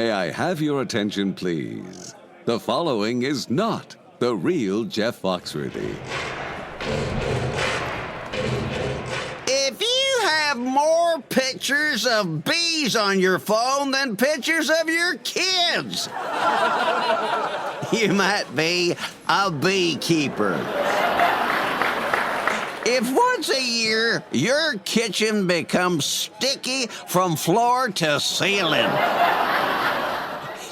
May I have your attention, please? The following is not the real Jeff Foxworthy. If you have more pictures of bees on your phone than pictures of your kids, you might be a beekeeper. If once a year your kitchen becomes sticky from floor to ceiling,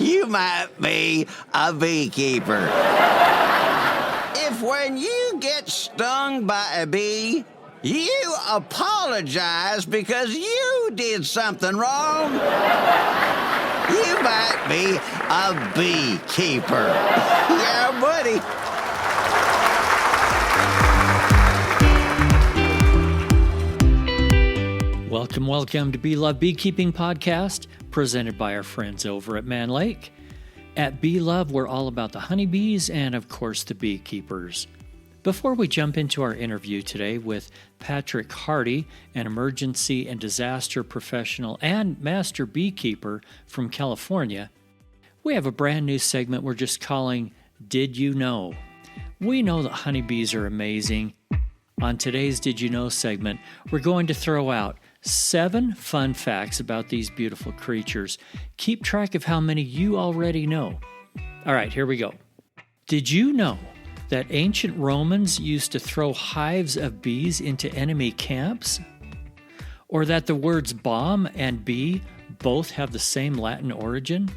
you might be a beekeeper. If when you get stung by a bee, you apologize because you did something wrong, you might be a beekeeper. Yeah, buddy. Welcome to Bee Love Beekeeping podcast, presented by our friends over at Mann Lake. At Bee Love, we're all about the honeybees and, of course, the beekeepers. Before we jump into our interview today with Patrick Hardy, an emergency and disaster professional and master beekeeper from California, we have a brand new segment we're just calling Did You Know? We know that honeybees are amazing. On today's Did You Know segment, we're going to throw out 7 fun facts about these beautiful creatures. Keep track of how many you already know. All right, here we go. Did you know that ancient Romans used to throw hives of bees into enemy camps? Or that the words bomb and bee both have the same Latin origin?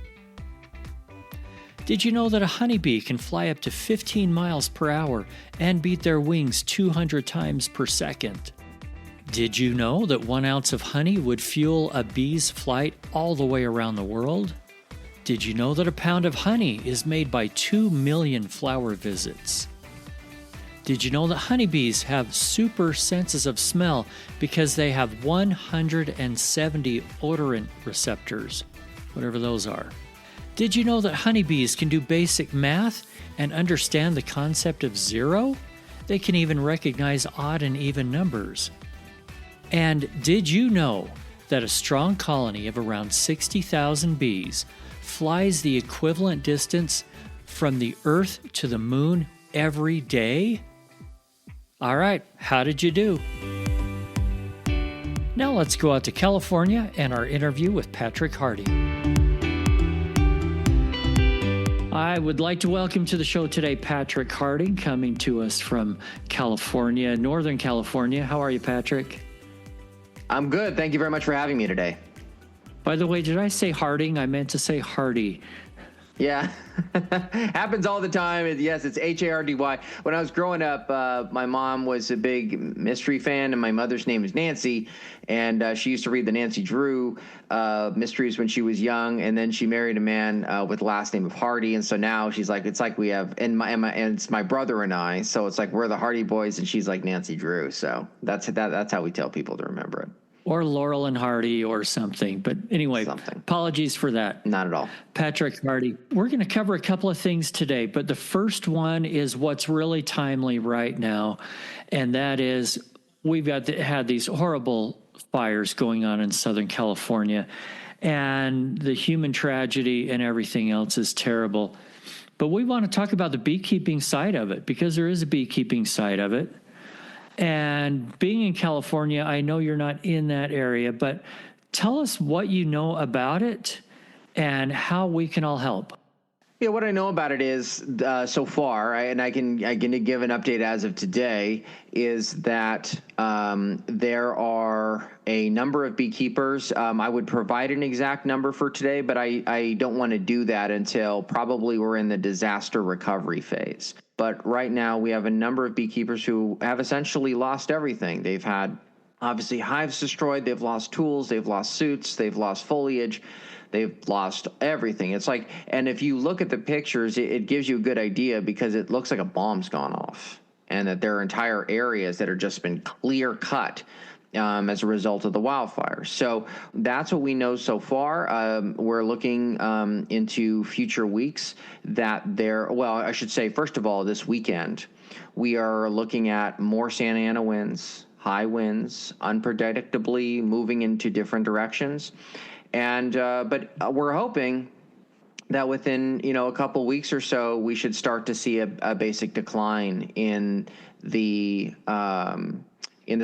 Did you know that a honeybee can fly up to 15 miles per hour and beat their wings 200 times per second? Did you know that 1 ounce of honey would fuel a bee's flight all the way around the world? Did you know that a pound of honey is made by 2 million flower visits? Did you know that honeybees have super senses of smell because they have 170 odorant receptors, whatever those are? Did you know that honeybees can do basic math and understand the concept of zero? They can even recognize odd and even numbers. And did you know that a strong colony of around 60,000 bees flies the equivalent distance from the Earth to the Moon every day? All right, how did you do? Now let's go out to California and our interview with Patrick Hardy. I would like to welcome to the show today Patrick Hardy, coming to us from California, Northern California. How are you, Patrick? I'm good. Thank you very much for having me today. By the way, did I say Harding? I meant to say Hardy. Yeah, happens all the time. Yes, it's Hardy. When I was growing up, my mom was a big mystery fan, and my mother's name is Nancy, and she used to read the Nancy Drew mysteries when she was young, and then she married a man with the last name of Hardy, and so now she's like, it's like we have, and it's my brother and I, so it's like we're the Hardy Boys, and she's like Nancy Drew, so that's how we tell people to remember it. Or Laurel and Hardy or something. But anyway, apologies for that. Not at all. Patrick Hardy. We're going to cover a couple of things today, but the first one is what's really timely right now, and that is we've had these horrible fires going on in Southern California, and the human tragedy and everything else is terrible. But we want to talk about the beekeeping side of it, because there is a beekeeping side of it. And being in California, I know you're not in that area, but tell us what you know about it and how we can all help. Yeah, what I know about it is so far, I can give an update as of today, is that there are a number of beekeepers. I would provide an exact number for today, but I don't want to do that until probably we're in the disaster recovery phase. But right now we have a number of beekeepers who have essentially lost everything. They've had, obviously, hives destroyed. They've lost tools. They've lost suits. They've lost foliage. They've lost everything. It's like, and if you look at the pictures, it gives you a good idea because it looks like a bomb's gone off and that there are entire areas that have just been clear cut as a result of the wildfire. So that's what we know so far. We're looking into future weeks that I should say, first of all, this weekend, we are looking at more Santa Ana winds, high winds, unpredictably moving into different directions. And but we're hoping that within, a couple weeks or so, we should start to see a basic decline in the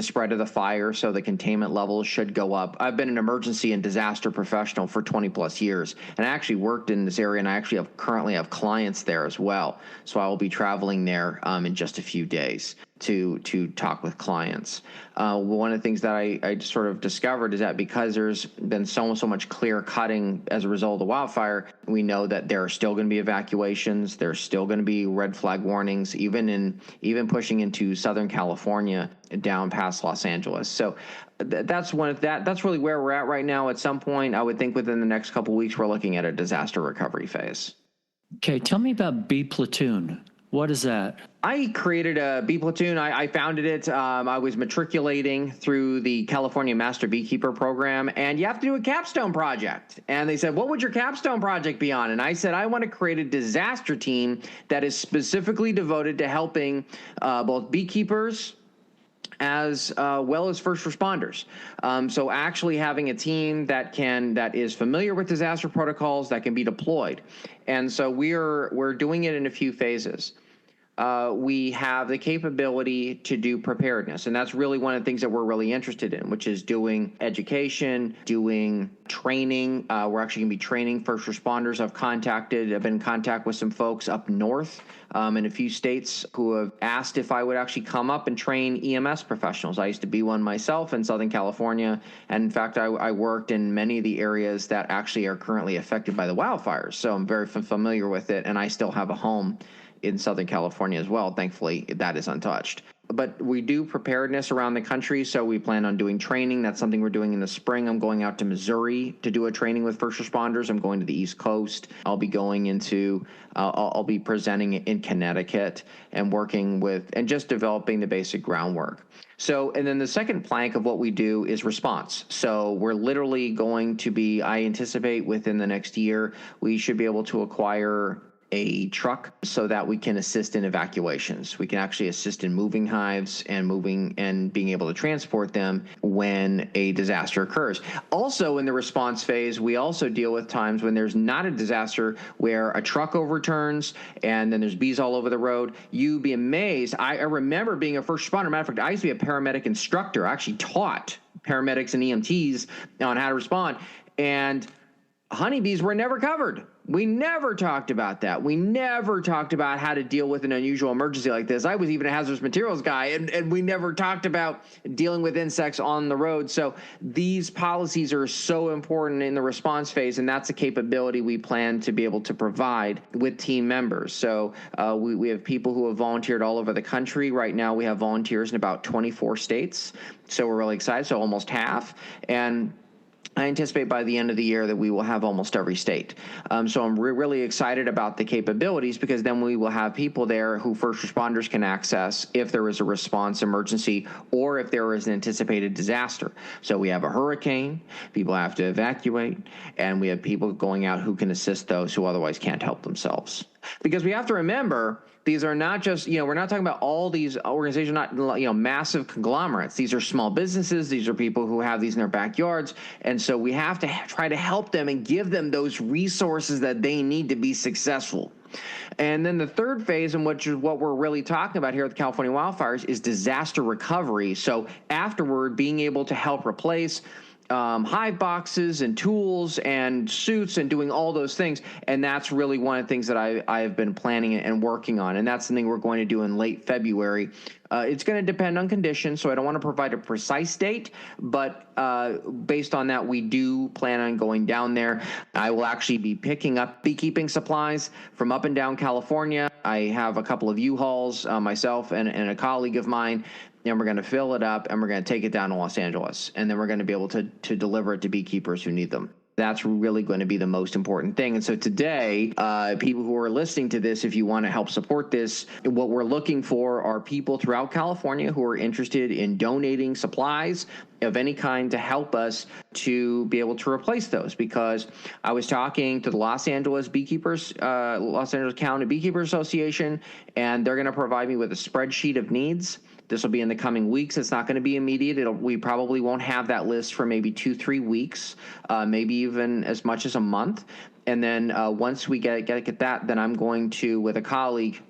spread of the fire, so the containment levels should go up. I've been an emergency and disaster professional for 20 plus years, and I actually worked in this area, and I actually currently have clients there as well. So I will be traveling there in just a few days to talk with clients. One of the things that I sort of discovered is that because there's been so much clear cutting as a result of the wildfire, we know that there are still going to be evacuations. There's still going to be red flag warnings, even pushing into Southern California down past Los Angeles. So that's really where we're at right now. At some point, I would think within the next couple of weeks, we're looking at a disaster recovery phase. Okay, tell me about Bee Platoon. What is that? I created a Bee Platoon. I founded it. I was matriculating through the California Master Beekeeper program, and you have to do a capstone project. And they said, what would your capstone project be on? And I said, I want to create a disaster team that is specifically devoted to helping both beekeepers as well as first responders. So actually having a team that is familiar with disaster protocols that can be deployed. And so we're doing it in a few phases. We have the capability to do preparedness, and that's really one of the things that we're really interested in, which is doing education, doing training. We're actually going to be training first responders. I've been in contact with some folks up north in a few states who have asked if I would actually come up and train EMS professionals. I used to be one myself in Southern California, and in fact, I worked in many of the areas that actually are currently affected by the wildfires, so I'm very familiar with it, and I still have a home in Southern California as well. Thankfully, that is untouched. But we do preparedness around the country, so we plan on doing training. That's something we're doing in the spring. I'm going out to Missouri to do a training with first responders. I'm going to the East Coast. I'll be presenting in Connecticut and working with and just developing the basic groundwork. So, and then the second plank of what we do is response. So we're literally going to be, I anticipate within the next year, we should be able to acquire a truck so that we can assist in evacuations. We can actually assist in moving hives and being able to transport them when a disaster occurs. Also in the response phase, we also deal with times when there's not a disaster, where a truck overturns and then there's bees all over the road. You'd be amazed. I remember being a first responder. Matter of fact, I used to be a paramedic instructor. I actually taught paramedics and EMTs on how to respond, and honeybees were never covered. We never talked about that. We never talked about how to deal with an unusual emergency like this. I was even a hazardous materials guy, and we never talked about dealing with insects on the road. So these policies are so important in the response phase, and that's a capability we plan to be able to provide with team members. So we have people who have volunteered all over the country. Right now we have volunteers in about 24 states. So we're really excited, so almost half. And I anticipate by the end of the year that we will have almost every state. So I'm really excited about the capabilities, because then we will have people there who first responders can access if there is a response emergency or if there is an anticipated disaster. So we have a hurricane, people have to evacuate, and we have people going out who can assist those who otherwise can't help themselves. Because we have to remember, these are not just, we're not talking about all these organizations, not, massive conglomerates. These are small businesses. These are people who have these in their backyards. And so we have to try to help them and give them those resources that they need to be successful. And then the third phase, and which is what we're really talking about here at the California wildfires, is disaster recovery. So afterward, being able to help replace hive boxes and tools and suits and doing all those things. And that's really one of the things that I have been planning and working on. And that's something we're going to do in late February. It's going to depend on conditions, so I don't want to provide a precise date, but based on that, we do plan on going down there. I will actually be picking up beekeeping supplies from up and down California. I have a couple of U-Hauls, myself and a colleague of mine, and we're going to fill it up and we're going to take it down to Los Angeles, and then we're going to be able to deliver it to beekeepers who need them. That's really going to be the most important thing. And so today, people who are listening to this, if you want to help support this, what we're looking for are people throughout California who are interested in donating supplies of any kind to help us to be able to replace those. Because I was talking to the Los Angeles Beekeepers, Los Angeles County Beekeepers Association, and they're going to provide me with a spreadsheet of needs. This will be in the coming weeks. It's not going to be immediate. We probably won't have that list for maybe 2-3 weeks, maybe even as much as a month. And then once we get that, then I'm going to, with a colleague,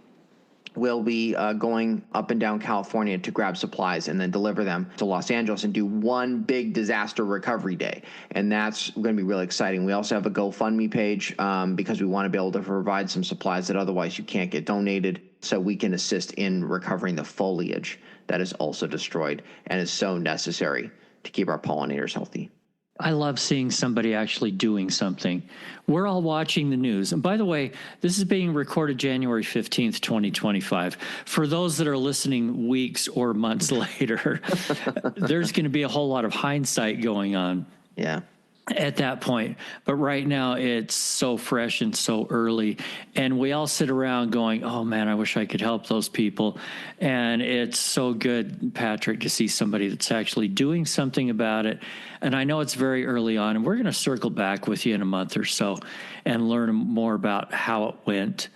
we'll be going up and down California to grab supplies and then deliver them to Los Angeles and do one big disaster recovery day. And that's going to be really exciting. We also have a GoFundMe page because we want to be able to provide some supplies that otherwise you can't get donated, so we can assist in recovering the foliage that is also destroyed and is so necessary to keep our pollinators healthy. I love seeing somebody actually doing something. We're all watching the news. And by the way, this is being recorded January 15th, 2025. For those that are listening weeks or months later, there's going to be a whole lot of hindsight going on. Yeah. At that point. But right now it's so fresh and so early, and we all sit around going, oh man, I wish I could help those people. And it's so good, Patrick, to see somebody that's actually doing something about it. And I know it's very early on, and we're going to circle back with you in a month or so and learn more about how it went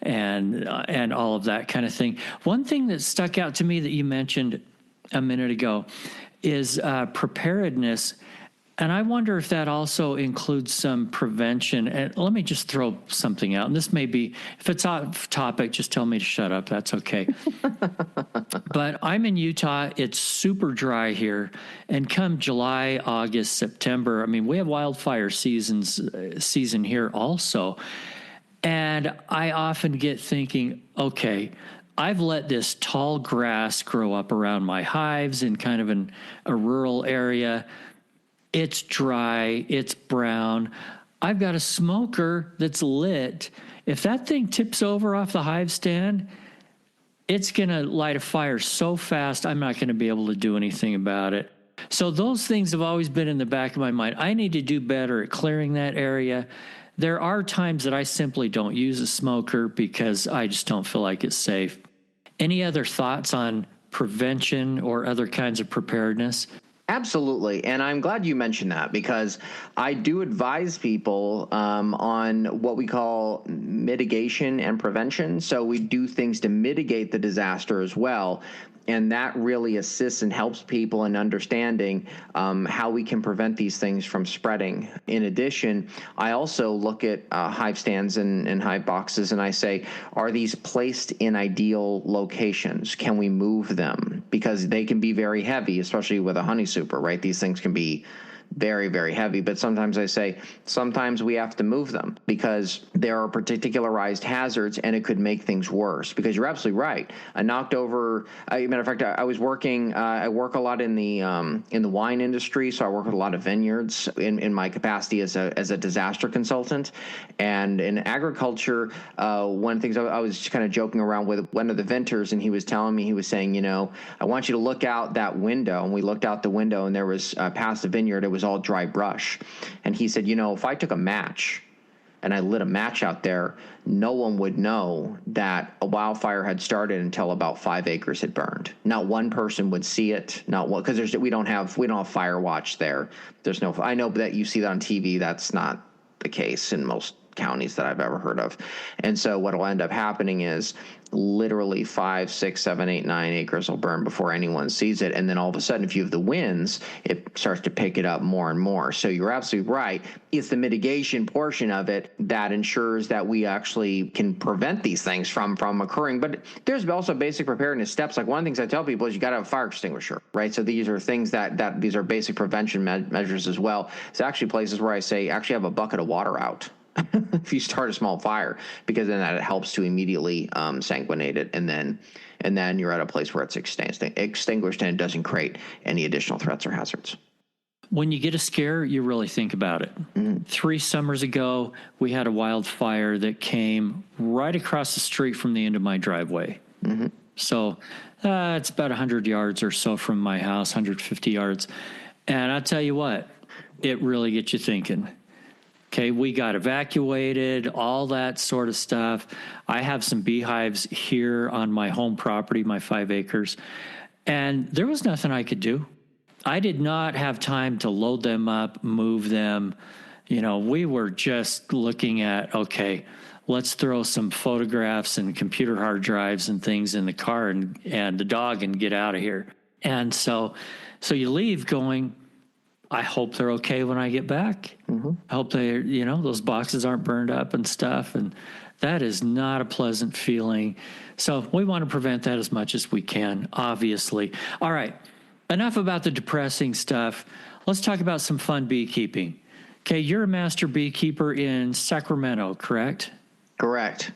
and all of that kind of thing. One thing that stuck out to me that you mentioned a minute ago is preparedness. And I wonder if that also includes some prevention. And let me just throw something out. And this may be, if it's off topic, just tell me to shut up. That's okay. But I'm in Utah. It's super dry here. And come July, August, September, I mean, we have wildfire season here also. And I often get thinking, okay, I've let this tall grass grow up around my hives in kind of a rural area. It's dry, it's brown. I've got a smoker that's lit. If that thing tips over off the hive stand, it's going to light a fire so fast, I'm not going to be able to do anything about it. So those things have always been in the back of my mind. I need to do better at clearing that area. There are times that I simply don't use a smoker because I just don't feel like it's safe. Any other thoughts on prevention or other kinds of preparedness? Absolutely. And I'm glad you mentioned that, because I do advise people on what we call mitigation and prevention. So we do things to mitigate the disaster as well. And that really assists and helps people in understanding how we can prevent these things from spreading. In addition, I also look at hive stands and hive boxes, and I say, are these placed in ideal locations? Can we move them? Because they can be very heavy, especially with a honey super, right? These things can be very, very heavy. But sometimes I say, sometimes we have to move them because there are particularized hazards and it could make things worse. Because you're absolutely right. I knocked over, matter of fact, I was working, I work a lot in the wine industry. So I work with a lot of vineyards in my capacity as a disaster consultant. And in agriculture, one of the things I was kind of joking around with one of the vintners, and he was telling me, he was saying, you know, I want you to look out that window. And we looked out the window, and there was past the vineyard, it was all dry brush. And he said, you know, if I took a match and I lit a match out there, no one would know that a wildfire had started until about 5 acres had burned. Not one person would see it. Not one, because we don't have fire watch there. There's no. I know that you see that on TV. That's not the case in most counties that I've ever heard of. And so what will end up happening is literally 5, 6, 7, 8, 9 acres will burn before anyone sees it. And then all of a sudden, if you have the winds, it starts to pick it up more and more. So you're absolutely right. It's the mitigation portion of it that ensures that we actually can prevent these things from occurring. But there's also basic preparedness steps. Like one of the things I tell people is you got to have a fire extinguisher, right? So these are things that these are basic prevention measures as well. It's actually places where I say actually have a bucket of water out if you start a small fire, because then that helps to immediately sanguinate it, and then you're at a place where it's extinguished and it doesn't create any additional threats or hazards. When you get a scare, you really think about it. Mm-hmm. 3 summers ago, we had a wildfire that came right across the street from the end of my driveway. Mm-hmm. So it's about 100 yards or so from my house, 150 yards. And I'll tell you what, it really gets you thinking. Okay, we got evacuated, all that sort of stuff. I have some beehives here on my home property, my 5 acres, and there was nothing I could do. I did not have time to load them up, move them. You know, we were just looking at, okay, let's throw some photographs and computer hard drives and things in the car and the dog and get out of here. And so you leave going, I hope they're okay when I get back. I hope those boxes aren't burned up and stuff. And that is not a pleasant feeling. So we want to prevent that as much as we can, obviously. All right. Enough about the depressing stuff. Let's talk about some fun beekeeping. Okay. You're a master beekeeper in Sacramento, correct? Correct.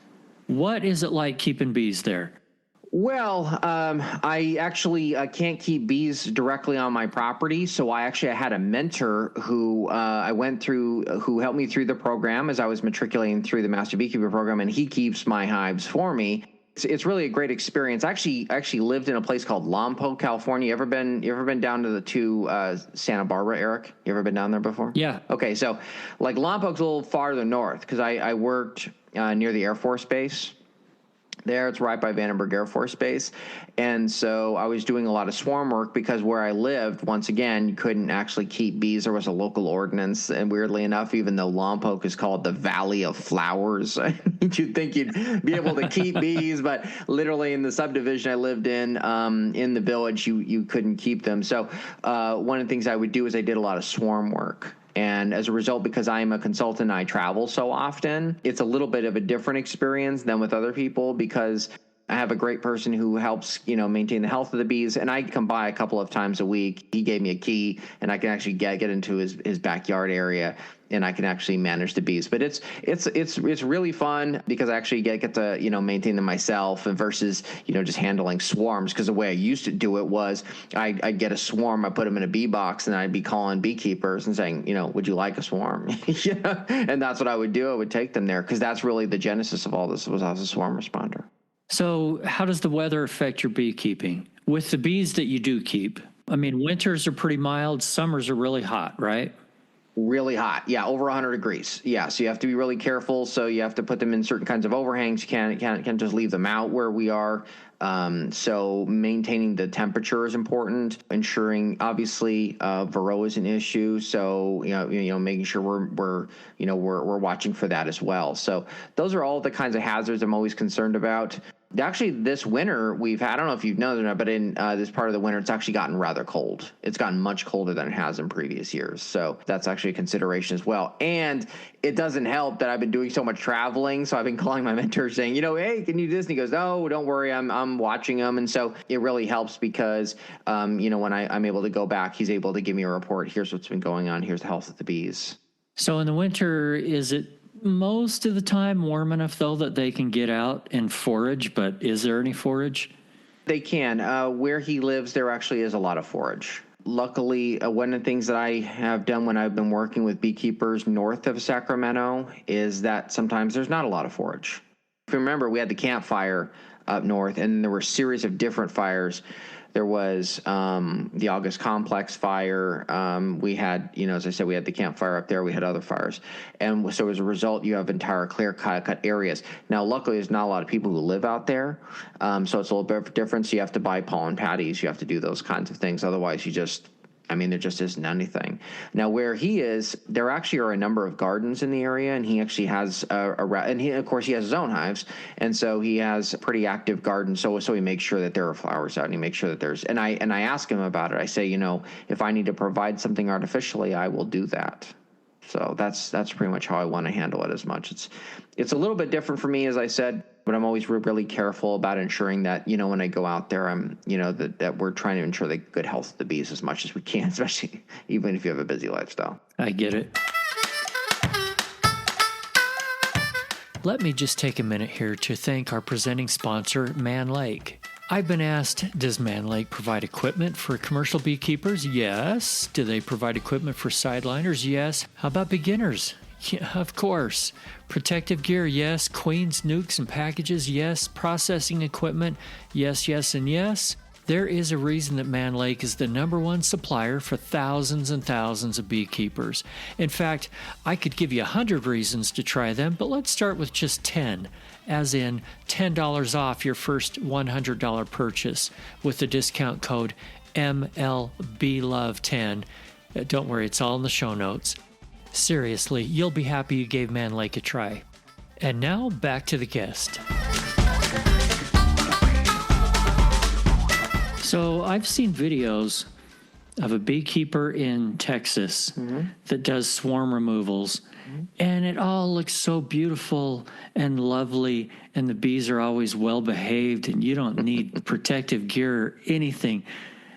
What is it like keeping bees there? Well, I actually can't keep bees directly on my property, so I had a mentor who who helped me through the program as I was matriculating through the Master Beekeeper program, and he keeps my hives for me. It's really a great experience. I actually lived in a place called Lompoc, California. You ever been down to Santa Barbara, Eric? You ever been down there before? Yeah. Okay, so like Lompoc's a little farther north because I worked near the Air Force Base. There, it's right by Vandenberg Air Force Base. And so I was doing a lot of swarm work because where I lived, once again, you couldn't actually keep bees. There was a local ordinance. And weirdly enough, even though Lompoc is called the Valley of Flowers, you'd think you'd be able to keep bees. But literally in the subdivision I lived in the village, you couldn't keep them. So one of the things I would do is I did a lot of swarm work. And as a result, because I am a consultant, I travel so often, it's a little bit of a different experience than with other people because I have a great person who helps, maintain the health of the bees. And I come by a couple of times a week. He gave me a key and I can actually get into his backyard area and I can actually manage the bees. But it's really fun because I actually get to, maintain them myself and versus, just handling swarms. Because the way I used to do it was I'd get a swarm, I put them in a bee box and I'd be calling beekeepers and saying, would you like a swarm? And that's what I would do. I would take them there because that's really the genesis of all this was I was a swarm responder. So how does the weather affect your beekeeping? With the bees that you do keep, I mean, winters are pretty mild, summers are really hot, right? Really hot. Yeah, over 100 degrees. Yeah, so you have to be really careful. So you have to put them in certain kinds of overhangs. You can't just leave them out where we are. So maintaining the temperature is important. Ensuring, obviously, Varroa is an issue. So making sure we're watching for that as well. So those are all the kinds of hazards I'm always concerned about. Actually, this winter we've had, I don't know if you've noticed or not, but in this part of the winter, it's actually gotten rather cold. It's gotten much colder than it has in previous years. So that's actually a consideration as well. And it doesn't help that I've been doing so much traveling. So I've been calling my mentor saying, hey, can you do this? And he goes, no, don't worry. I'm watching them. And so it really helps because, when I'm able to go back, he's able to give me a report. Here's what's been going on. Here's the health of the bees. So in the winter, is it most of the time warm enough, though, that they can get out and forage? But is there any forage? They can. Where he lives, there actually is a lot of forage. Luckily, one of the things that I have done when I've been working with beekeepers north of Sacramento is that sometimes there's not a lot of forage. If you remember, we had the campfire up north, and there were a series of different fires. There was the August Complex fire. We had, as I said, we had the campfire up there. We had other fires. And so as a result, you have entire clear-cut areas. Now, luckily, there's not a lot of people who live out there. So it's a little bit different. So you have to buy pollen patties. You have to do those kinds of things. Otherwise, there just isn't anything. Now, where he is, there actually are a number of gardens in the area, and he actually has of course, he has his own hives, and so he has a pretty active garden. So he makes sure that there are flowers out, and he makes sure that there's. And I ask him about it. I say, if I need to provide something artificially, I will do that. So that's pretty much how I want to handle it. As much it's a little bit different for me, as I said. But I'm always really careful about ensuring that, when I go out there, I'm, that we're trying to ensure the good health of the bees as much as we can, especially even if you have a busy lifestyle. I get it. Let me just take a minute here to thank our presenting sponsor, Mann Lake. I've been asked, does Mann Lake provide equipment for commercial beekeepers? Yes. Do they provide equipment for sideliners? Yes. How about beginners? Yeah, of course. Protective gear, yes. Queens, nukes, and packages, yes. Processing equipment, yes, and yes. There is a reason that Mann Lake is the #1 supplier for thousands and thousands of beekeepers. In fact, I could give you 100 reasons to try them, but let's start with just 10, as in $10 off your first $100 purchase with the discount code MLBLOVE10. Don't worry, it's all in the show notes. Seriously, you'll be happy you gave Mann Lake a try. And now, back to the guest. So I've seen videos of a beekeeper in Texas that does swarm removals. And it all looks so beautiful and lovely, and the bees are always well behaved, and you don't need protective gear or anything.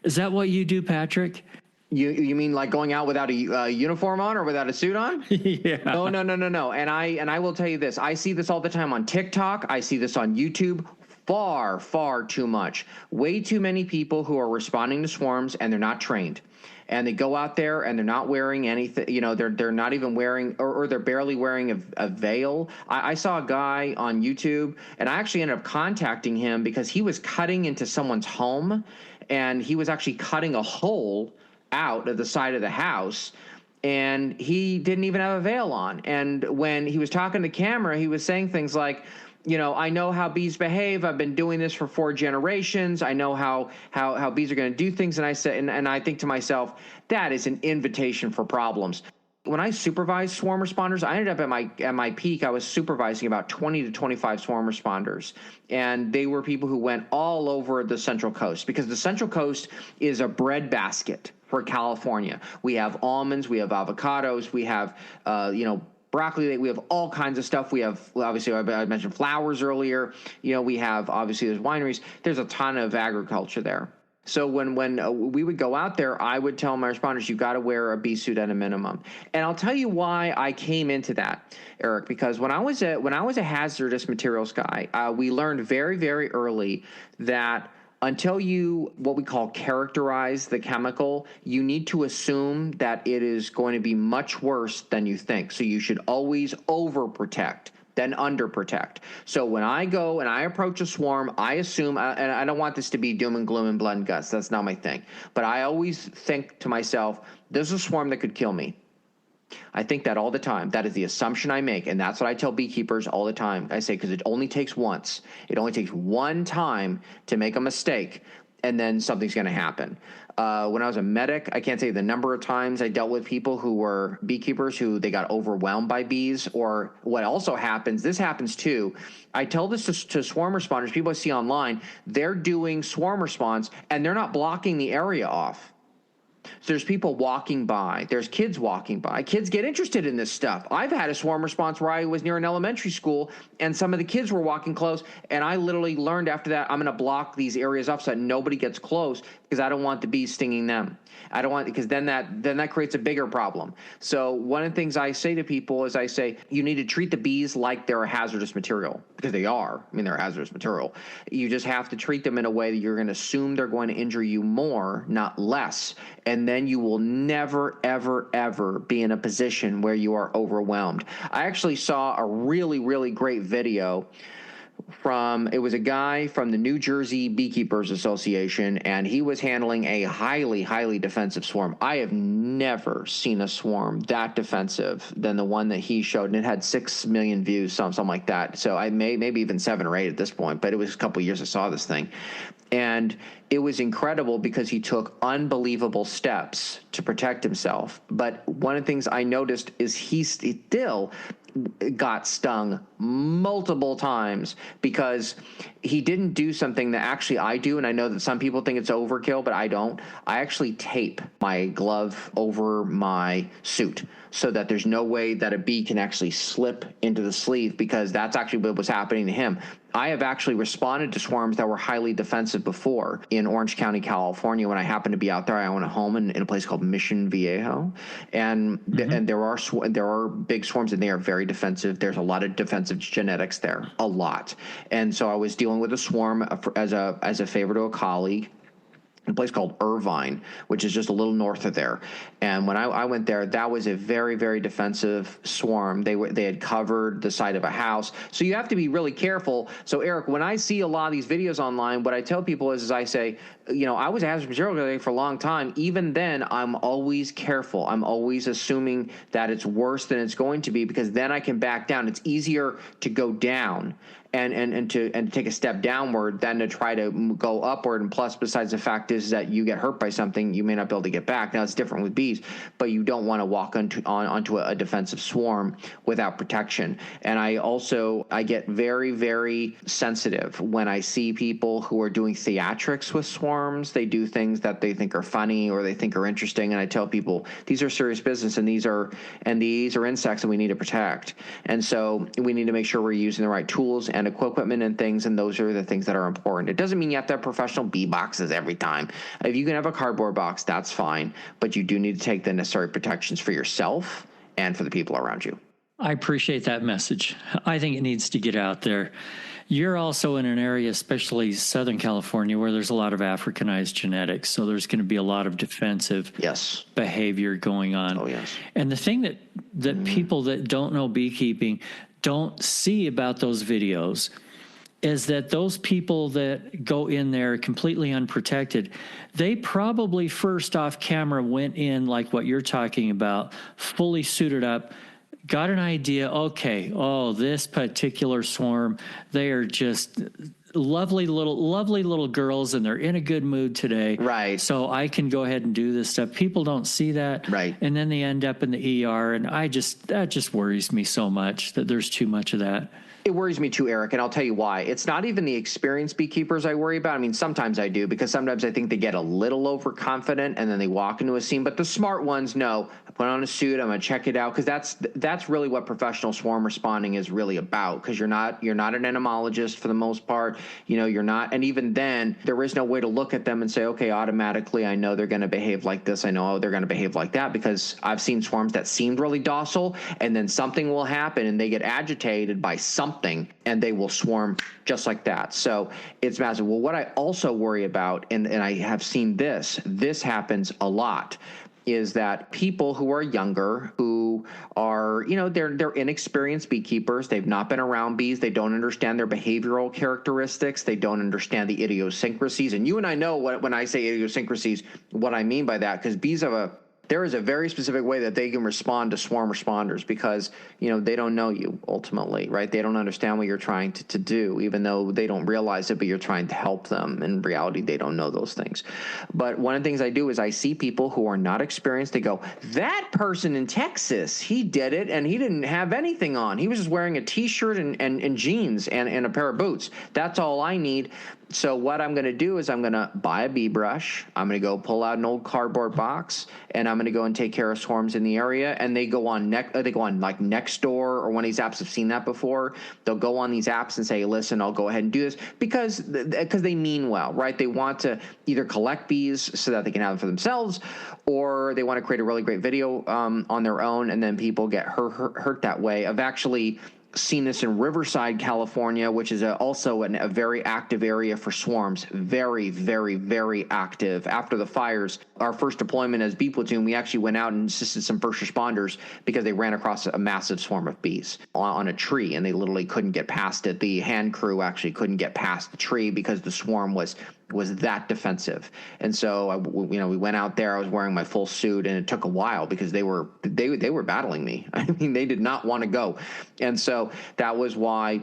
Is that what you do, Patrick? You mean like going out without a uniform on or without a suit on? Yeah. No. And I will tell you this. I see this all the time on TikTok. I see this on YouTube. Far too much. Way too many people who are responding to swarms and they're not trained. And they go out there and they're not wearing anything, they're not even wearing, or they're barely wearing a veil. I saw a guy on YouTube, and I actually ended up contacting him because he was cutting into someone's home, and he was actually cutting a hole out of the side of the house, and he didn't even have a veil on. And when he was talking to camera, he was saying things like, I know how bees behave. I've been doing this for 4 generations. I know how bees are going to do things. And I said, and I think to myself, that is an invitation for problems. When I supervised swarm responders, I ended up at my peak, I was supervising about 20 to 25 swarm responders. And they were people who went all over the Central Coast, because the Central Coast is a breadbasket for California. We have almonds, we have avocados, we have, broccoli, we have all kinds of stuff. We have, obviously, I mentioned flowers earlier. We have, obviously, there's wineries. There's a ton of agriculture there. So when we would go out there, I would tell my responders, you've got to wear a bee suit at a minimum. And I'll tell you why I came into that, Eric, because when I was a hazardous materials guy, we learned very, very early that until you, what we call, characterize the chemical, you need to assume that it is going to be much worse than you think. So you should always overprotect than underprotect. So when I go and I approach a swarm, I assume, and I don't want this to be doom and gloom and blood and guts. That's not my thing. But I always think to myself, there's a swarm that could kill me. I think that all the time. That is the assumption I make, and that's what I tell beekeepers all the time. I say, because it only takes once. It only takes one time to make a mistake, and then something's going to happen. When I was a medic, I can't say the number of times I dealt with people who were beekeepers who they got overwhelmed by bees. Or what also happens, this happens too. I tell this to swarm responders, people I see online, they're doing swarm response, and they're not blocking the area off. So there's people walking by. There's kids walking by. Kids get interested in this stuff. I've had a swarm response where I was near an elementary school, and some of the kids were walking close, and I literally learned after that, I'm going to block these areas off so that nobody gets close, because I don't want the bees stinging them. I don't want, because then that creates a bigger problem. So one of the things I say to people is I say, you need to treat the bees like they're a hazardous material, because they are. I mean, they're a hazardous material. You just have to treat them in a way that you're going to assume they're going to injure you more, not less. And then you will never, ever, ever be in a position where you are overwhelmed. I actually saw a really, really great video it was a guy from the New Jersey Beekeepers Association, and he was handling a highly, highly defensive swarm. I have never seen a swarm that defensive than the one that he showed, and it had 6 million views, something like that. So I maybe even 7 or 8 at this point, but it was a couple of years I saw this thing. And it was incredible because he took unbelievable steps to protect himself. But one of the things I noticed is he still got stung multiple times because he didn't do something that actually I do, and I know that some people think it's overkill, but I don't. I actually tape my glove over my suit so that there's no way that a bee can actually slip into the sleeve, because that's actually what was happening to him. I have actually responded to swarms that were highly defensive before in Orange County, California. When I happened to be out there, I own a home in a place called Mission Viejo, and there are big swarms, and they are very defensive. There's a lot of defensive genetics there, a lot. And so I was dealing with a swarm as a favor to a colleague in a place called Irvine, which is just a little north of there. And when I went there, that was a very, very defensive swarm. They had covered the side of a house. So you have to be really careful. So Eric, when I see a lot of these videos online, what I tell people is I say, I was a hazardous material guy for a long time. Even then, I'm always careful. I'm always assuming that it's worse than it's going to be, because then I can back down. It's easier to go down and to take a step downward than to try to go upward. And plus, besides the fact is that you get hurt by something, you may not be able to get back. Now, it's different with bees, but you don't want to walk onto a defensive swarm without protection. And I get very, very sensitive when I see people who are doing theatrics with swarms. They do things that they think are funny or they think are interesting, and I tell people these are serious business, and these are insects that we need to protect. And so we need to make sure we're using the right tools and equipment and things, and those are the things that are important. It doesn't mean you have to have professional bee boxes every time. If you can have a cardboard box, that's fine, but you do need to take the necessary protections for yourself and for the people around you. I appreciate that message. I think it needs to get out there. You're also in an area, especially Southern California, where there's a lot of Africanized genetics. So there's going to be a lot of defensive behavior going on. Oh, yes. And the thing that people that don't know beekeeping don't see about those videos is that those people that go in there completely unprotected, they probably first off camera went in like what you're talking about, fully suited up, got an idea, okay, this particular swarm, they are just lovely little girls and they're in a good mood today. Right. So I can go ahead and do this stuff. People don't see that. Right. And then they end up in the ER, and that just worries me so much that there's too much of that. It worries me too, Eric, and I'll tell you why. It's not even the experienced beekeepers I worry about. I mean, sometimes I do, because sometimes I think they get a little overconfident and then they walk into a scene. But the smart ones know, I put on a suit, I'm going to check it out, because that's really what professional swarm responding is really about. Because you're not an entomologist for the most part. You're not, and even then, there is no way to look at them and say, okay, automatically I know they're going to behave like this. I know they're going to behave like that, because I've seen swarms that seemed really docile, and then something will happen and they get agitated by something, and they will swarm just like that. So it's massive. Well, what I also worry about, and I have seen this happens a lot, is that people who are younger, who are, they're inexperienced beekeepers, they've not been around bees, they don't understand their behavioral characteristics, they don't understand the idiosyncrasies. And you and I know when I say idiosyncrasies, what I mean by that, because bees there is a very specific way that they can respond to swarm responders, because, they don't know you ultimately, right? They don't understand what you're trying to do, even though they don't realize it, but you're trying to help them. In reality, they don't know those things. But one of the things I do is I see people who are not experienced. They go, that person in Texas, he did it and he didn't have anything on. He was just wearing a T-shirt and jeans and a pair of boots. That's all I need. So what I'm going to do is I'm going to buy a bee brush. I'm going to go pull out an old cardboard box, and I'm going to go and take care of swarms in the area. And they go on like Nextdoor or one of these apps. I've seen that before. They'll go on these apps and say, listen, I'll go ahead and do this, because they mean well, right? They want to either collect bees so that they can have them for themselves, or they want to create a really great video on their own, and then people get hurt that way. I've actually seen this in Riverside, California, which is also a very active area for swarms. Very, very, very active. After the fires, our first deployment as Bee Platoon, we actually went out and assisted some first responders because they ran across a massive swarm of bees on a tree, and they literally couldn't get past it. The hand crew actually couldn't get past the tree because the swarm was that defensive. And so we went out there. I was wearing my full suit, and it took a while because they were battling me. I mean, they did not want to go. And so that was why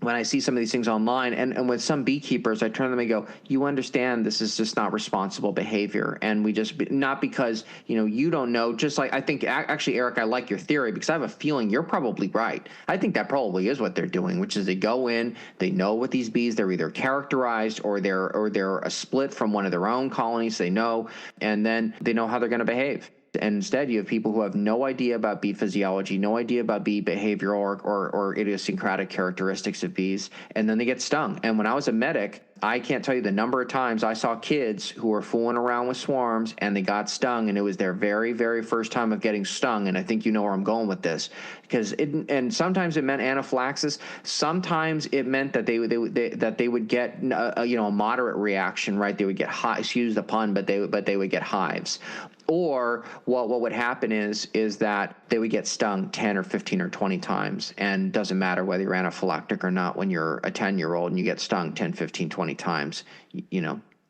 when I see some of these things online, and with some beekeepers, I turn to them and go, you understand this is just not responsible behavior. And we just, not because, you don't know, just like, I think, actually, Eric, I like your theory, because I have a feeling you're probably right. I think that probably is what they're doing, which is they go in, they know what these bees, they're either characterized or they're a split from one of their own colonies, they know, and then they know how they're going to behave. And instead, you have people who have no idea about bee physiology, no idea about bee behavioral or idiosyncratic characteristics of bees, and then they get stung. And when I was a medic, I can't tell you the number of times I saw kids who were fooling around with swarms and they got stung, and it was their very, very first time of getting stung. And I think you know where I'm going with this, and sometimes it meant anaphylaxis. Sometimes it meant that they would get a moderate reaction, right? They would get high, excuse the pun, but they would get hives. Or what would happen is that they would get stung 10 or 15 or 20 times, and it doesn't matter whether you're anaphylactic or not. When you're a 10-year-old and you get stung 10, 15, 20 times,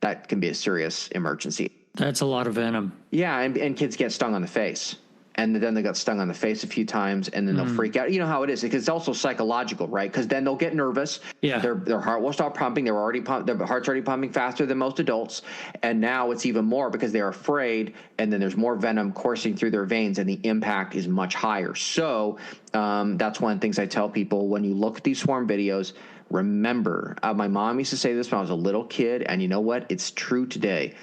that can be a serious emergency. That's a lot of venom. Yeah, and kids get stung on the face. and then they got stung on the face a few times, and then they'll freak out. You know how it is, because it's also psychological, right? Because then they'll get nervous. Yeah. Their heart will stop pumping. Their heart's already pumping faster than most adults, and now it's even more because they're afraid, and then there's more venom coursing through their veins, and the impact is much higher. So that's one of the things I tell people when you look at these swarm videos. Remember, my mom used to say this when I was a little kid, and you know what? It's true today.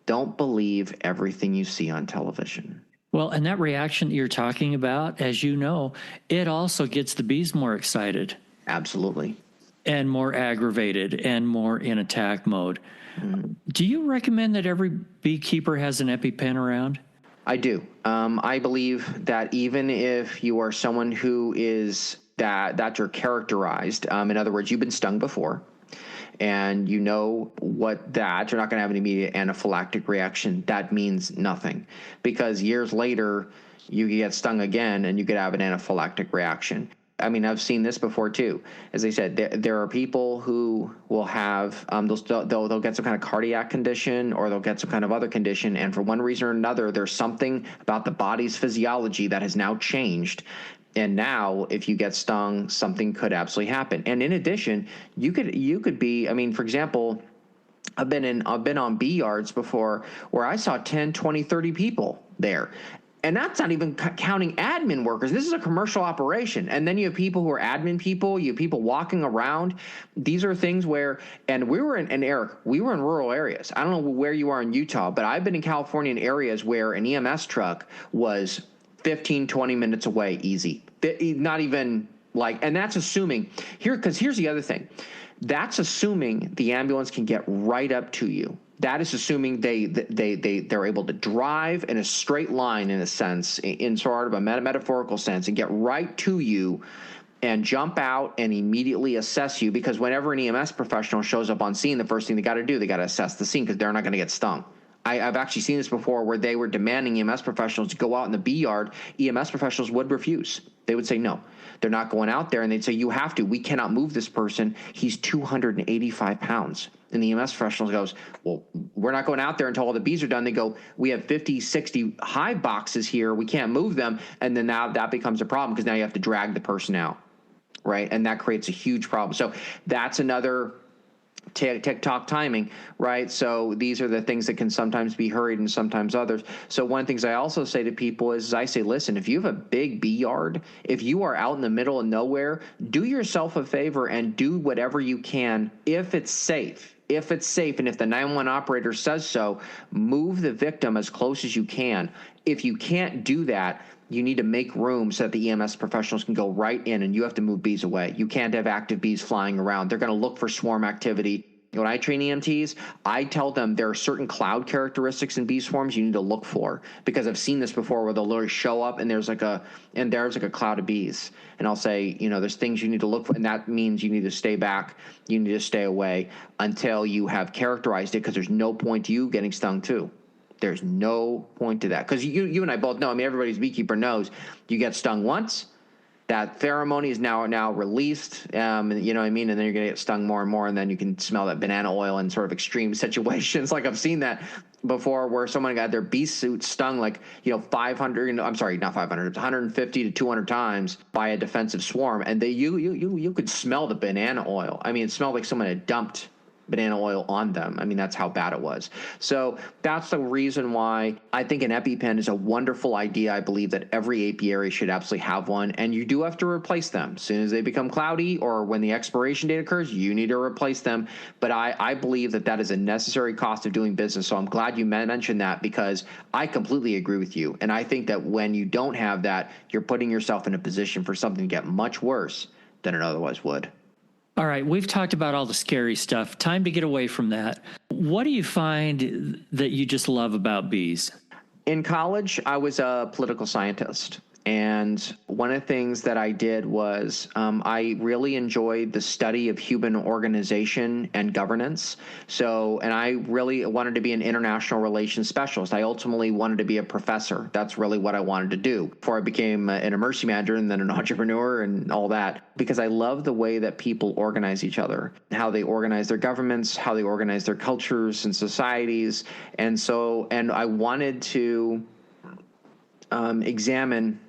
Don't believe everything you see on television. Well, and that reaction that you're talking about, as you know, it also gets the bees more excited. Absolutely. And more aggravated and more in attack mode. Do you recommend that every beekeeper has an EpiPen around? I do. I believe that even if you are someone who is that you're characterized, in other words, you've been stung before, and you know what that, you're not going to have an immediate anaphylactic reaction, that means nothing. Because years later, you get stung again and you could have an anaphylactic reaction. I mean, I've seen this before too. As I said, there are people who will have, they'll get some kind of cardiac condition, or they'll get some kind of other condition, and for one reason or another, there's something about the body's physiology that has now changed. And now, if you get stung, something could absolutely happen. And in addition, you could be, I mean, for example, I've been on bee yards before where I saw 10, 20, 30 people there. And that's not even counting admin workers. This is a commercial operation. And then you have people who are admin people. You have people walking around. These are things where, and we were in Eric, we were in rural areas. I don't know where you are in Utah, but I've been in California in areas where an EMS truck was 15, 20 minutes away, easy. Not even like, and that's assuming here, because here's the other thing. That's assuming the ambulance can get right up to you. That is assuming they're able to drive in a straight line, in a sense, in sort of a metaphorical sense, and get right to you and jump out and immediately assess you. Because whenever an EMS professional shows up on scene, the first thing they got to do, they got to assess the scene, because they're not going to get stung. I've actually seen this before where they were demanding EMS professionals to go out in the bee yard. EMS professionals would refuse. They would say, no, they're not going out there. And they'd say, you have to. We cannot move this person. He's 285 pounds. And the EMS professional goes, well, we're not going out there until all the bees are done. They go, we have 50, 60 hive boxes here. We can't move them. And then now that becomes a problem, because now you have to drag the person out, right? And that creates a huge problem. So that's another TikTok timing, right? So these are the things that can sometimes be hurried and sometimes others. So one of the things I also say to people is I say, listen, if you have a big bee yard, if you are out in the middle of nowhere, do yourself a favor and do whatever you can if it's safe. If it's safe, and if the 911 operator says so, move the victim as close as you can. If you can't do that, you need to make room so that the EMS professionals can go right in, and you have to move bees away. You can't have active bees flying around. They're going to look for swarm activity. When I train EMTs, I tell them there are certain cloud characteristics in bee swarms you need to look for, because I've seen this before where they'll literally show up and there's like a cloud of bees. And I'll say, there's things you need to look for, and that means you need to stay back. You need to stay away until you have characterized it, because there's no point to you getting stung too. There's no point to that, because you and I both know. I mean, everybody's beekeeper knows you get stung once, that pheromone is now released, you know what I mean? And then you're going to get stung more and more, and then you can smell that banana oil in sort of extreme situations. Like I've seen that before where someone got their bee suit stung 500, I'm sorry, not 500, 150 to 200 times by a defensive swarm. And you could smell the banana oil. I mean, it smelled like someone had dumped banana oil on them. I mean, that's how bad it was. So that's the reason why I think an EpiPen is a wonderful idea. I believe that every apiary should absolutely have one, and you do have to replace them. As soon as they become cloudy or when the expiration date occurs, you need to replace them. But I believe that is a necessary cost of doing business. So I'm glad you mentioned that, because I completely agree with you. And I think that when you don't have that, you're putting yourself in a position for something to get much worse than it otherwise would. All right, we've talked about all the scary stuff. Time to get away from that. What do you find that you just love about bees? In college, I was a political scientist. And one of the things that I did was I really enjoyed the study of human organization and governance. And I really wanted to be an international relations specialist. I ultimately wanted to be a professor. That's really what I wanted to do before I became an emergency manager and then an entrepreneur and all that, because I love the way that people organize each other, how they organize their governments, how they organize their cultures and societies. And I wanted to examine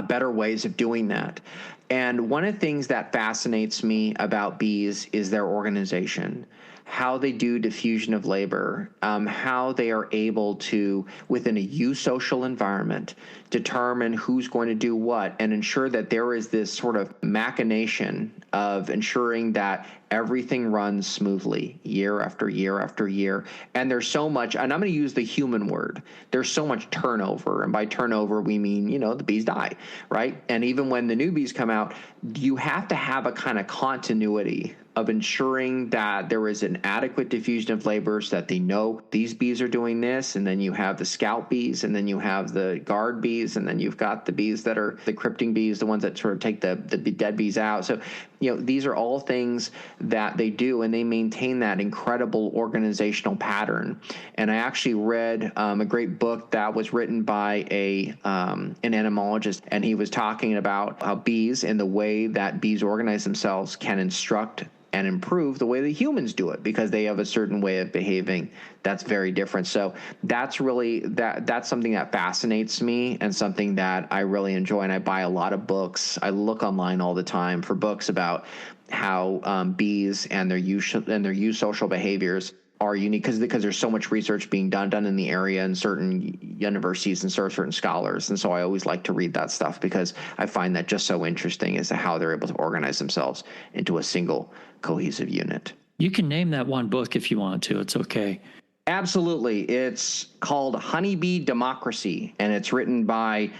better ways of doing that. And one of the things that fascinates me about bees is their organization, how they do diffusion of labor, how they are able to, within a eusocial environment, determine who's going to do what and ensure that there is this sort of machination of ensuring that everything runs smoothly year after year after year. And there's so much, and I'm going to use the human word, there's so much turnover. And by turnover, we mean, the bees die, right? And even when the new bees come out, you have to have a kind of continuity of ensuring that there is an adequate diffusion of labor so that they know these bees are doing this, and then you have the scout bees, and then you have the guard bees, and then you've got the bees that are the crypting bees, the ones that sort of take the dead bees out. So, these are all things that they do, and they maintain that incredible organizational pattern. And I actually read a great book that was written by an entomologist, and he was talking about how bees and the way that bees organize themselves can instruct and improve the way that humans do it, because they have a certain way of behaving that's very different. So that's really that's something that fascinates me and something that I really enjoy. And I buy a lot of books. I look online all the time for books about how bees and their eusocial behaviors are unique, because there's so much research being done in the area in certain universities and certain scholars. And so I always like to read that stuff because I find that just so interesting as to how they're able to organize themselves into a single cohesive unit. You can name that one book if you want to. It's okay. Absolutely. It's called Honeybee Democracy, and it's written by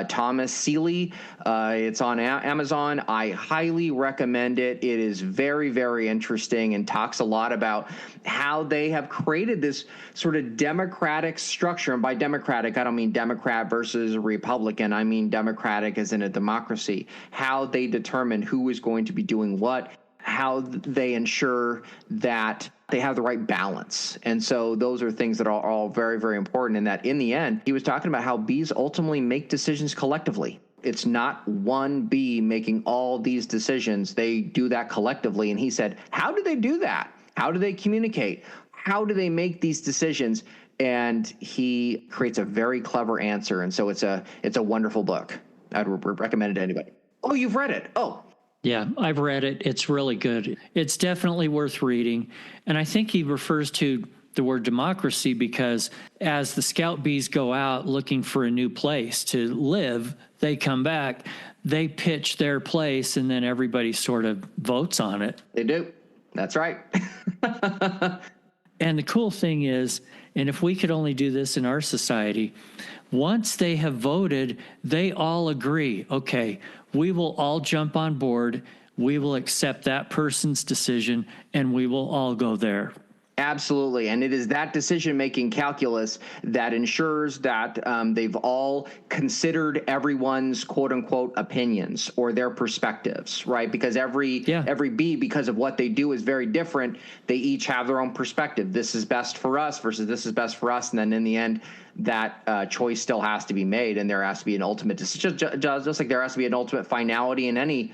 Thomas Seeley. It's on Amazon. I highly recommend it. It is very, very interesting and talks a lot about how they have created this sort of democratic structure. And by democratic, I don't mean Democrat versus Republican. I mean democratic as in a democracy. How they determine who is going to be doing what, how they ensure that they have the right balance. And so those are things that are all very, very important. And that in the end, he was talking about how bees ultimately make decisions collectively. It's not one bee making all these decisions. They do that collectively. And he said, how do they do that? How do they communicate? How do they make these decisions? And he creates a very clever answer. And so it's a wonderful book. I'd recommend it to anybody. Oh, you've read it. Oh, yeah, I've read it. It's really good. It's definitely worth reading. And I think he refers to the word democracy because as the scout bees go out looking for a new place to live, they come back, they pitch their place, and then everybody sort of votes on it. They do. That's right. And the cool thing is, and if we could only do this in our society, once they have voted, they all agree, okay, we will all jump on board, we will accept that person's decision, and we will all go there. Absolutely. And it is that decision-making calculus that ensures that they've all considered everyone's quote-unquote opinions or their perspectives, right? Because every bee, because of what they do, is very different. They each have their own perspective. This is best for us versus this is best for us. And then in the end, that choice still has to be made, and there has to be an ultimate decision, just like there has to be an ultimate finality in any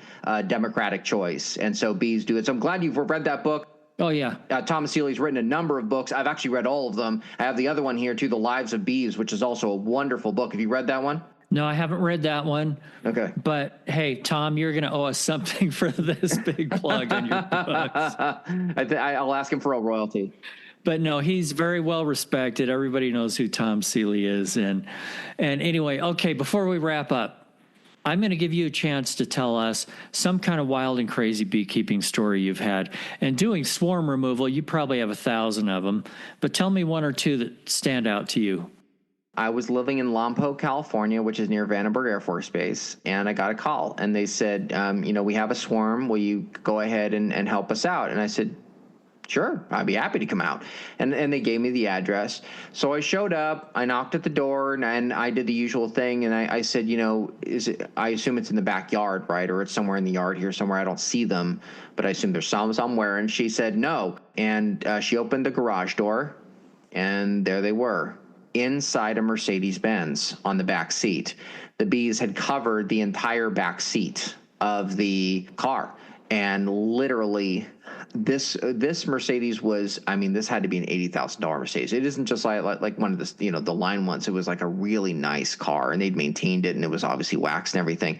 democratic choice. And so bees do it. So I'm glad you've read that book. Oh, yeah. Thomas Seeley's written a number of books. I've actually read all of them. I have the other one here, too, The Lives of Bees, which is also a wonderful book. Have you read that one? No, I haven't read that one. Okay. But, hey, Tom, you're going to owe us something for this big plug on your books. I'll ask him for a royalty. But no, he's very well respected. Everybody knows who Tom Seeley is. And anyway, okay, before we wrap up, I'm going to give you a chance to tell us some kind of wild and crazy beekeeping story you've had. And doing swarm removal, you probably have 1,000 of them. But tell me one or two that stand out to you. I was living in Lompoc, California, which is near Vandenberg Air Force Base, and I got a call. And they said, we have a swarm. Will you go ahead and help us out? And I said, sure, I'd be happy to come out. And they gave me the address. So I showed up, I knocked at the door, and I did the usual thing. And I said, I assume it's in the backyard, right? Or it's somewhere in the yard here somewhere. I don't see them, but I assume there's some somewhere. And she said, no. And she opened the garage door, and there they were, inside a Mercedes-Benz on the back seat. The bees had covered the entire back seat of the car. And literally, This Mercedes was, I mean, this had to be an $80,000 Mercedes. It isn't just like one of the, you know, the line ones. It was like a really nice car, and they'd maintained it, and it was obviously waxed and everything.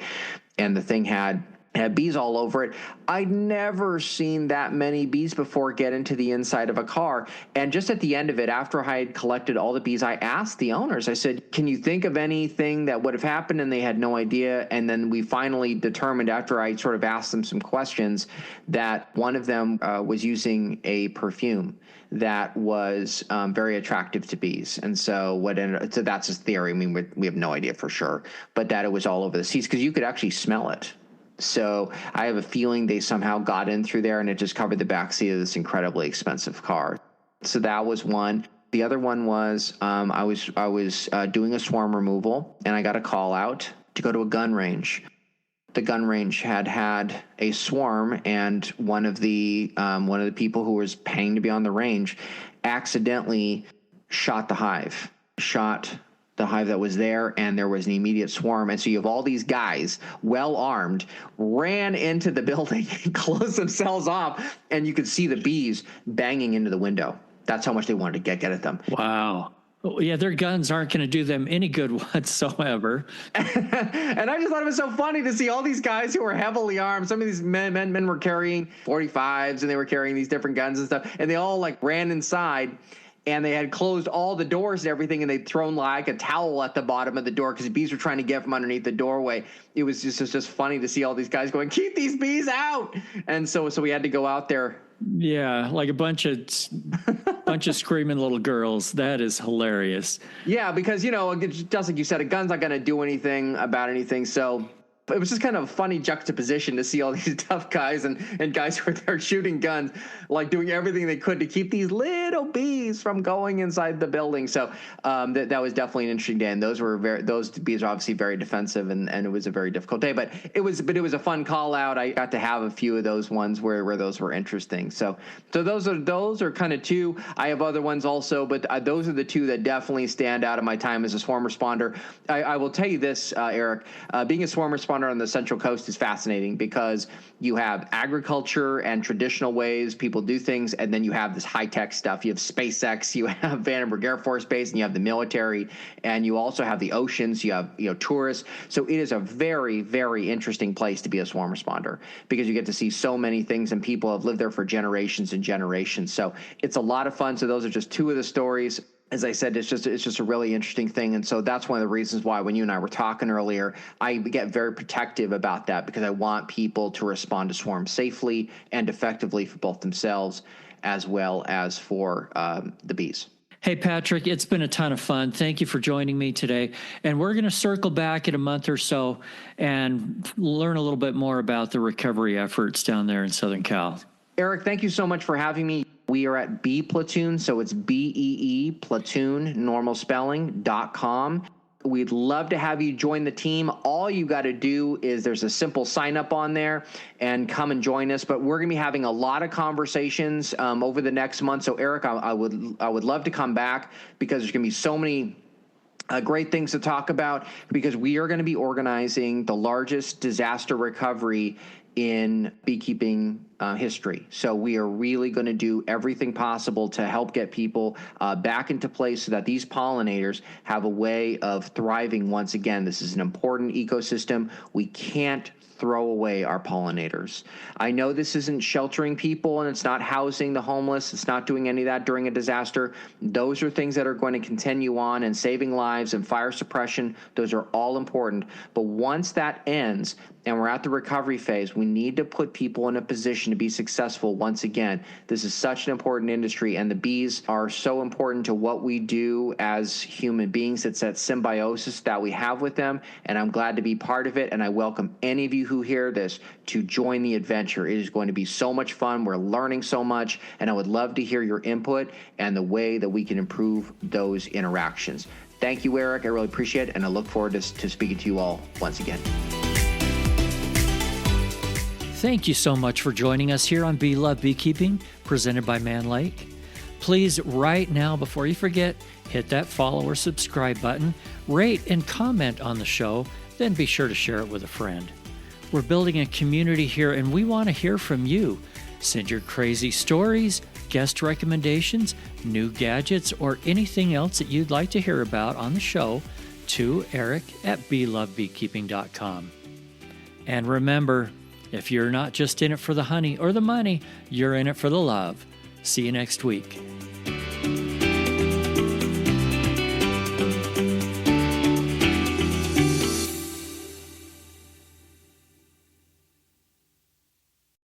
And the thing had bees all over it. I'd never seen that many bees before get into the inside of a car. And just at the end of it, after I had collected all the bees, I asked the owners, I said, can you think of anything that would have happened? And they had no idea. And then we finally determined, after I sort of asked them some questions, that one of them was using a perfume that was very attractive to bees. And so so that's his theory. I mean, we have no idea for sure, but that it was all over the seats, because you could actually smell it. So I have a feeling they somehow got in through there, and it just covered the backseat of this incredibly expensive car. So that was one. The other one was I was doing a swarm removal, and I got a call out to go to a gun range. The gun range had a swarm, and one of the people who was paying to be on the range accidentally shot the hive that was there, and there was an immediate swarm. And so you have all these guys, well armed, ran into the building and closed themselves off, and you could see the bees banging into the window. That's how much they wanted to get at them. Wow. Yeah, their guns aren't going to do them any good whatsoever. And I just thought it was so funny to see all these guys who were heavily armed. Some of these men were carrying 45s, and they were carrying these different guns and stuff, and they all like ran inside. And they had closed all the doors and everything, and they'd thrown like a towel at the bottom of the door because the bees were trying to get from underneath the doorway. It was just funny to see all these guys going, keep these bees out. And so we had to go out there. Yeah, like a bunch of screaming little girls. That is hilarious. Yeah, because, you know, just like you said, a gun's not going to do anything about anything. So it was just kind of a funny juxtaposition to see all these tough guys and guys who were there shooting guns, like doing everything they could to keep these little bees from going inside the building. So that was definitely an interesting day. And those bees are obviously very defensive, and it was a very difficult day. But it was a fun call out. I got to have a few of those ones where those were interesting. So those are kind of two. I have other ones also, but those are the two that definitely stand out of my time as a swarm responder. I will tell you this, Eric, being a swarm responder on the Central Coast is fascinating, because you have agriculture and traditional ways people do things, and then you have this high-tech stuff. You have SpaceX, you have Vandenberg Air Force Base, and you have the military, and you also have the oceans, you have tourists. So it is a very, very interesting place to be a swarm responder, because you get to see so many things, and people have lived there for generations and generations. So it's a lot of fun. So those are just two of the stories. As I said, it's just a really interesting thing. And so that's one of the reasons why, when you and I were talking earlier, I get very protective about that, because I want people to respond to swarms safely and effectively for both themselves as well as for the bees. Hey, Patrick, it's been a ton of fun. Thank you for joining me today. And we're going to circle back in a month or so and learn a little bit more about the recovery efforts down there in Southern Cal. Eric, thank you so much for having me. We are at Bee Platoon, so it's BEE Platoon, normal spelling.com. We'd love to have you join the team. All you got to do is, there's a simple sign up on there, and come and join us. But we're going to be having a lot of conversations over the next month. So Eric, I would love to come back, because there's going to be so many great things to talk about, because we are going to be organizing the largest disaster recovery in beekeeping history. So we are really going to do everything possible to help get people back into place, so that these pollinators have a way of thriving once again. This is an important ecosystem. We can't throw away our pollinators. I know this isn't sheltering people, and it's not housing the homeless. It's not doing any of that during a disaster. Those are things that are going to continue on, and saving lives and fire suppression. Those are all important. But once that ends and we're at the recovery phase, we need to put people in a position to be successful once again. This is such an important industry, and the bees are so important to what we do as human beings. It's that symbiosis that we have with them, and I'm glad to be part of it. And I welcome any of you who hear this to join the adventure. It is going to be so much fun. We're learning so much, and I would love to hear your input and the way that we can improve those interactions. Thank you, Eric. I really appreciate it, and I look forward to speaking to you all once again. Thank you so much for joining us here on Bee Love Beekeeping, presented by Mann Lake. Please, right now, before you forget, hit that follow or subscribe button, rate and comment on the show, then be sure to share it with a friend. We're building a community here, and we want to hear from you. Send your crazy stories, guest recommendations, new gadgets, or anything else that you'd like to hear about on the show to Eric at beelovebeekeeping.com. And remember, if you're not just in it for the honey or the money, you're in it for the love. See you next week.